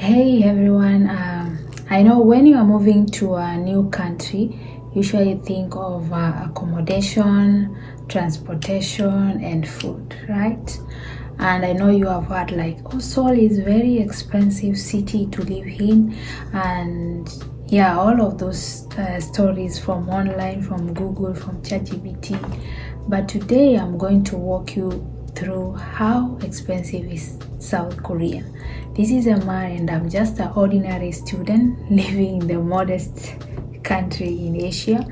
Hey everyone, I know when you are moving to a new country, usually think of accommodation, transportation, and food, right? And I know you have heard like, oh, Seoul is very expensive city to live in, and yeah, all of those stories from online, from Google, from ChatGPT. But today I'm going to walk you through how expensive is South Korea. This is Amar and I'm just an ordinary student living in the modest country in Asia.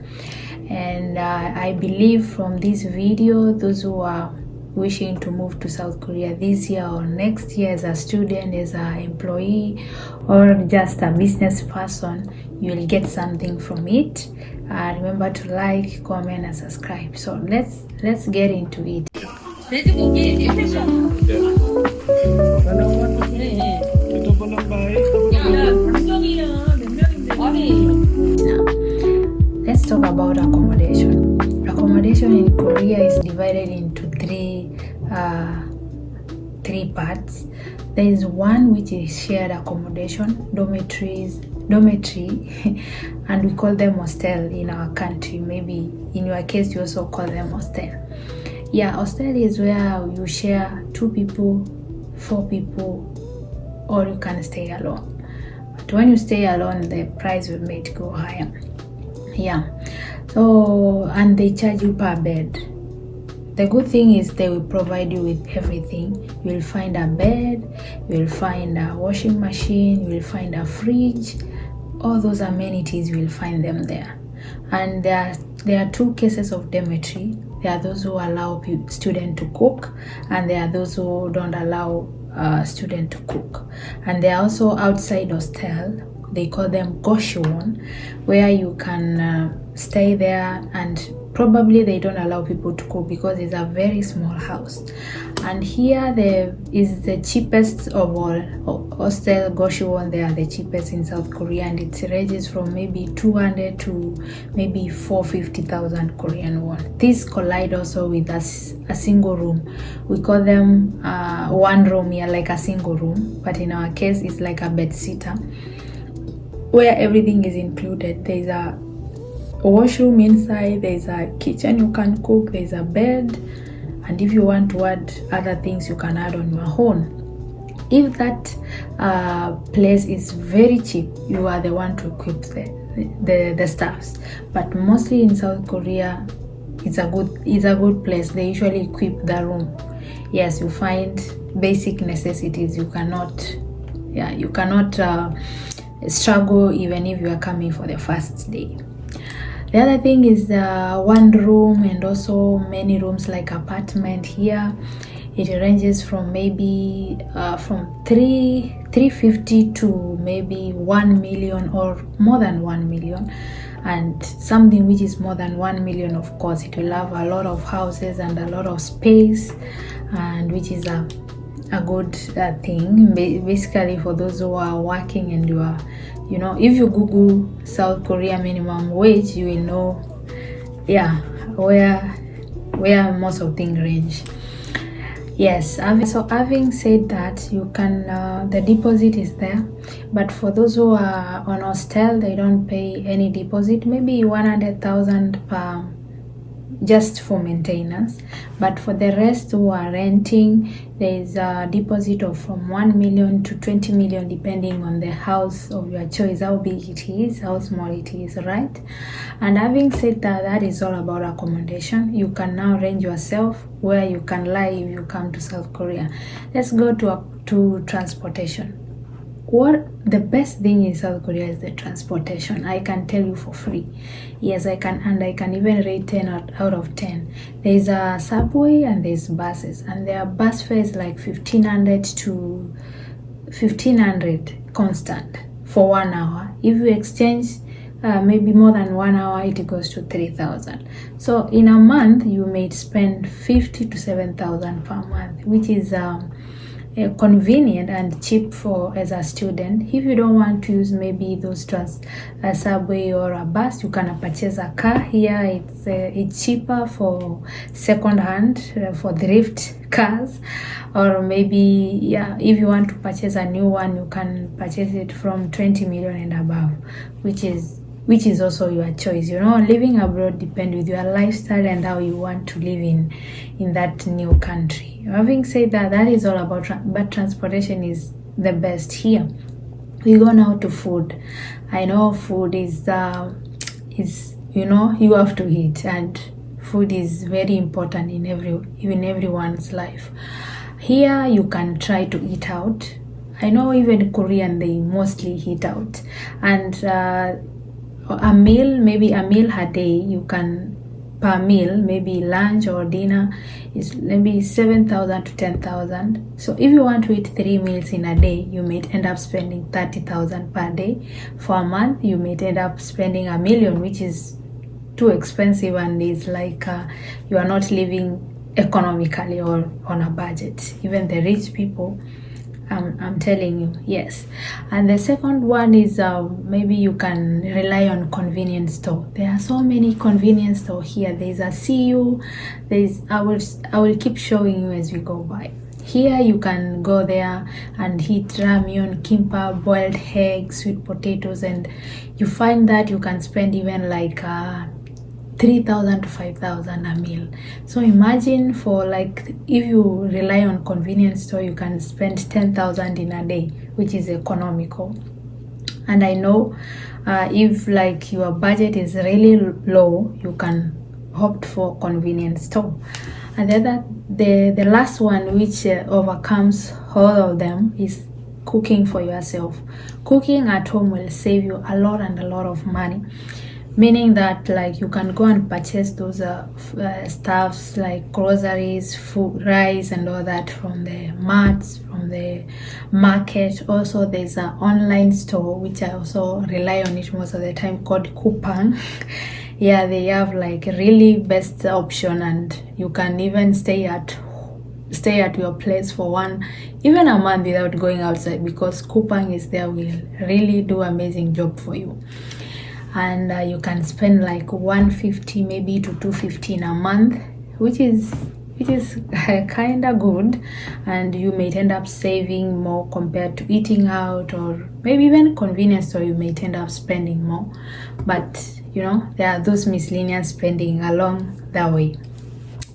And I believe from this video, those who are wishing to move to South Korea this year or next year as a student, as an employee, or just a business person, you will get something from it. Remember to like, comment, and subscribe. So let's get into it. 돼지고기 패션. 네. Ito po ng bahay. 야, 당정이야. 몇 명인데. 아니. Now, let's talk about accommodation. Accommodation in Korea is divided into three parts. There is one which is shared accommodation, dormitory, and we call them hostel in our country. Maybe in your case, you also call them hostel. Yeah, hostel is where you share 2 people, 4 people, or you can stay alone. But when you stay alone, the price will make go higher. Yeah, so and they charge you per bed. The good thing is they will provide you with everything. You will find a bed, you will find a washing machine, you will find a fridge. All those amenities, you will find them there. And there are 2 cases of dormitory. There are those who allow students to cook, and there are those who don't allow students to cook. And there are also outside hostel. They call them goshwon, where you can stay there, and probably they don't allow people to cook because it's a very small house. And here there is the cheapest of all hostel goshwon. They are the cheapest in South Korea, and it ranges from maybe 200 to maybe 450,000 Korean won. These collide also with a single room. We call them one room here, like a single room, but in our case it's like a bed sitter, where everything is included. There's a washroom inside, there's a kitchen you can cook, there's a bed, and if you want to add other things you can add on your own. If that place is very cheap, you are the one to equip the staffs. But mostly in South Korea, it's a good place. They usually equip the room. Yes, you find basic necessities. You cannot struggle even if you are coming for the first day. The other thing is the one room and also many rooms like apartment here. It ranges from maybe from 350 to maybe 1 million or more than 1 million. And something which is more than 1 million, of course, it will have a lot of houses and a lot of space, and which is a good thing basically for those who are working. And you are, if you Google South Korea minimum wage, you will know where most of things range. Yes, so having said that, you can the deposit is there, but for those who are on hostel, they don't pay any deposit, maybe 100,000 per just for maintenance. But for the rest who are renting, there is a deposit of from 1 million to 20 million depending on the house of your choice, how big it is, how small it is, right? And having said that, that is all about accommodation. You can now arrange yourself where you can lie if you come to South Korea. Let's go to transportation. What the best thing in South Korea is the transportation. I can tell you for free. Yes, I can, and I can even rate 10 out of 10. There's a subway and there's buses, and their bus fare is like 1,500 to 1,500 constant for 1 hour. If you exchange maybe more than 1 hour, it goes to 3,000. So in a month, you may spend 50 to 7,000 per month, which is convenient and cheap for as a student. If you don't want to use maybe those a subway or a bus, you can purchase a car. Here it's cheaper for second hand, for thrift cars, or maybe if you want to purchase a new one, you can purchase it from 20 million and above, which is also your choice. Living abroad depends with your lifestyle and how you want to live in that new country. Having said that, that is all about but transportation is the best here. We go now to food. I know food is you have to eat, and food is very important in everyone's life. Here you can try to eat out. I know even Korean, they mostly eat out, and maybe a meal a day, you can per meal, maybe lunch or dinner, is maybe 7,000 to 10,000. So if you want to eat 3 meals in a day, you may end up spending 30,000 per day. For a month, you may end up spending 1 million, which is too expensive, and is like you are not living economically or on a budget. Even the rich people, I'm telling you, yes. And the second one is maybe you can rely on convenience store. There are so many convenience store here. There's a CU. I will keep showing you as we go by. Here you can go there and eat ramyun, kimbap, boiled eggs, sweet potatoes, and you find that you can spend even like 3,000 to 5,000 a meal. So imagine for like, if you rely on convenience store, you can spend 10,000 in a day, which is economical. And I know if like your budget is really low, you can opt for convenience store. And the last one, which overcomes all of them, is cooking for yourself. Cooking at home will save you a lot of money. Meaning that like you can go and purchase those stuffs like groceries, food, rice and all that from the marts, from the market. Also there's an online store which I also rely on it most of the time, called Coupang. Yeah, they have like really best option, and you can even stay at your place for even a month without going outside, because Coupang is there, will really do amazing job for you. And you can spend like 150 maybe to 250 in a month, which is kind of good, and you may end up saving more compared to eating out, or maybe even convenience store you may end up spending more. But there are those miscellaneous spending along the way.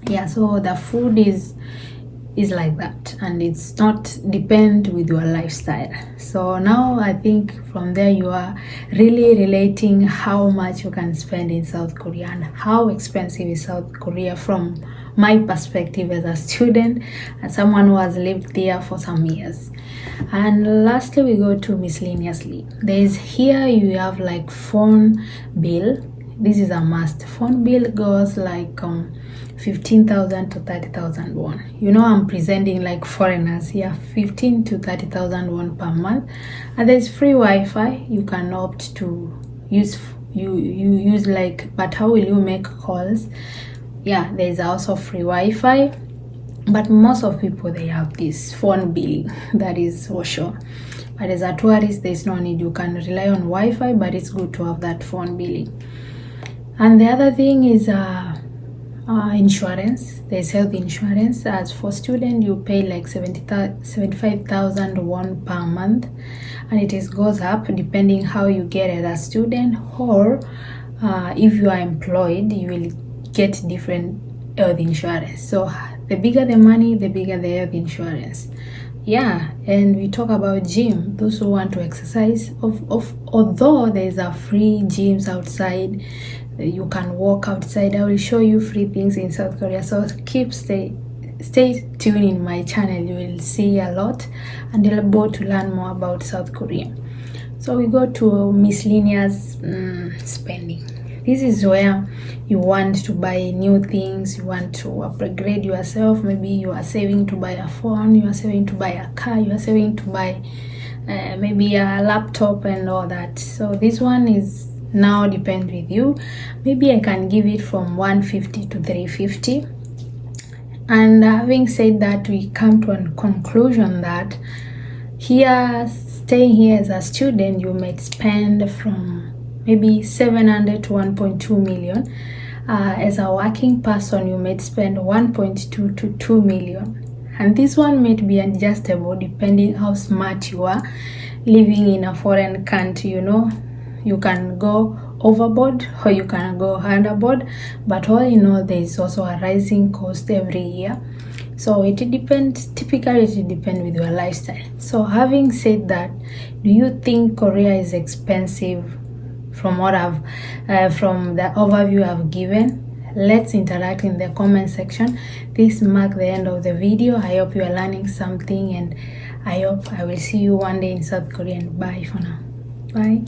Yeah, so the food is like that, and it's not depend with your lifestyle. So now I think from there you are really relating how much you can spend in South Korea and how expensive is South Korea from my perspective as a student and someone who has lived there for some years. And lastly, we go to miscellaneously. Here you have like phone bill. This is a must. Phone bill goes like 15,000 to 30,000 won. I'm presenting like foreigners here. 15 to 30,000 won per month. And there's free Wi-Fi. You can opt to use use like, but how will you make calls? Yeah, there's also free Wi-Fi. But most of people, they have this phone bill, that is for sure. But as a tourist, there's no need. You can rely on Wi-Fi, but it's good to have that phone billing. And the other thing is insurance. There's health insurance. As for student, you pay like 75,000 won per month, and it goes up depending how you get as a student, or if you are employed, you will get different health insurance. So the bigger the money, the bigger the health insurance. Yeah, and we talk about gym. Those who want to exercise, although there's a free gyms outside, you can walk outside. I will show you free things in South Korea. So stay tuned in my channel. You will see a lot, and you'll be able to learn more about South Korea. So we go to miscellaneous spending. This is where you want to buy new things, you want to upgrade yourself. Maybe you are saving to buy a phone, you are saving to buy a car, you are saving to buy maybe a laptop and all that. So this one is now depend with you. Maybe I can give it from 150 to 350. And having said that, we come to a conclusion that here, staying here as a student, you might spend from maybe 700 to 1.2 million. As a working person, you might spend 1.2 to 2 million. And this one might be adjustable depending how smart you are. Living in a foreign country, you know, you can go overboard or you can go underboard, but all in all, there is also a rising cost every year. So it depends, typically it depends with your lifestyle. So having said that, do you think Korea is expensive? From what from the overview I've given, let's interact in the comment section. This marks the end of the video. I hope you are learning something, and I hope I will see you one day in South Korea. And bye for now. Bye.